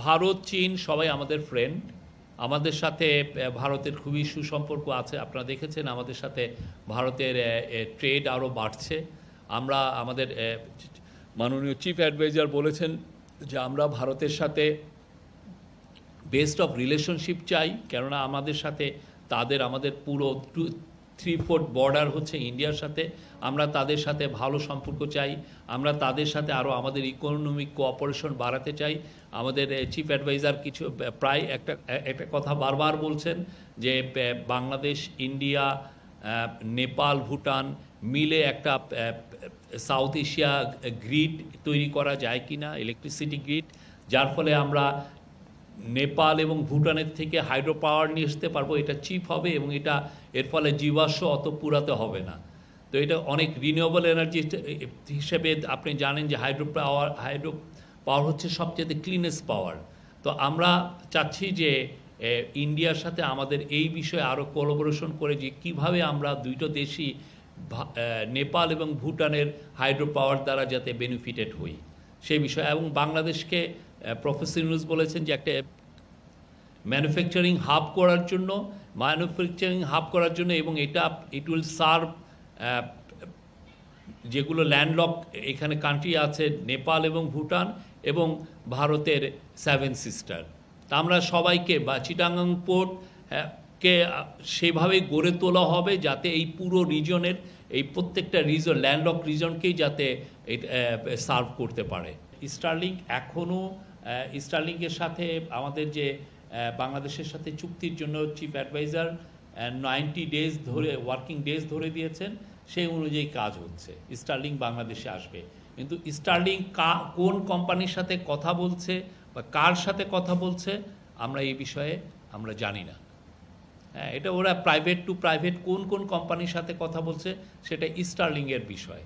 ভারত চীন সবাই আমাদের ফ্রেন্ড। আমাদের সাথে ভারতের খুবই সুসম্পর্ক আছে। আপনারা দেখেছেন আমাদের সাথে ভারতের ট্রেড আরও বাড়ছে। আমরা আমাদের মাননীয় চিফ অ্যাডভাইজার বলেছেন যে আমরা ভারতের সাথে বেস্ট অফ রিলেশনশিপ চাই, কেননা আমাদের সাথে আমাদের পুরো 3/4 বর্ডার হচ্ছে ইন্ডিয়ার সাথে। আমরা তাদের সাথে ভালো সম্পর্ক চাই। আমরা তাদের সাথে আরও আমাদের ইকোনমিক কোঅপারেশন বাড়াতে চাই। আমাদের চিফ অ্যাডভাইজার প্রায় একটা কথা বারবার বলছেন যে বাংলাদেশ, ইন্ডিয়া, নেপাল, ভুটান মিলে একটা সাউথ এশিয়া গ্রিড তৈরি করা যায় কি না, ইলেকট্রিসিটি গ্রিড, যার ফলে আমরা নেপাল এবং ভুটানের থেকে হাইড্রো পাওয়ার নিয়ে আসতে পারবো। এটা চিপ হবে এবং এর ফলে জীবাশ্ম অত পুরাতে হবে না। তো এটা অনেক রিনিউয়েবল এনার্জি হিসেবে আপনি জানেন যে হাইড্রো পাওয়ার হচ্ছে সবচেয়ে ক্লিনেস্ট পাওয়ার। তো আমরা চাচ্ছি যে ইন্ডিয়ার সাথে আমাদের এই বিষয়ে আরও কোলাবোরেশন করে যে কীভাবে আমরা দুটো দেশই নেপাল এবং ভুটানের হাইড্রো পাওয়ার দ্বারা যাতে বেনিফিটেড হই সেই বিষয়ে। এবং বাংলাদেশকে প্রফেসর ইউনূস বলেছেন যে একটা ম্যানুফ্যাকচারিং হাব করার জন্য এবং ইট উইল সার্ভ যেগুলো ল্যান্ডলক এখানে কান্ট্রি আছে নেপাল এবং ভুটান এবং ভারতের 7 সিস্টার। তা আমরা সবাইকে চিটাগাং পোর্ট কে সেভাবে গড়ে তোলা হবে যাতে এই পুরো রিজনের এই প্রত্যেকটা ল্যান্ডলক রিজনকেই যাতে সার্ভ করতে পারে। স্টারলিংকের সাথে আমাদের যে বাংলাদেশের সাথে চুক্তির জন্য চিফ অ্যাডভাইজার 90 ডেজ ধরে ওয়ার্কিং ডেজ ধরে দিয়েছেন, সেই অনুযায়ী কাজ হচ্ছে। স্টারলিংক বাংলাদেশে আসবে, কিন্তু স্টারলিংক কোন কোম্পানির সাথে কথা বলছে বা কার সাথে কথা বলছে আমরা এই বিষয়ে আমরা জানি না। হ্যাঁ, এটা ওরা প্রাইভেট টু প্রাইভেট কোন কোম্পানির সাথে কথা বলছে সেটা স্টারলিংকের বিষয়।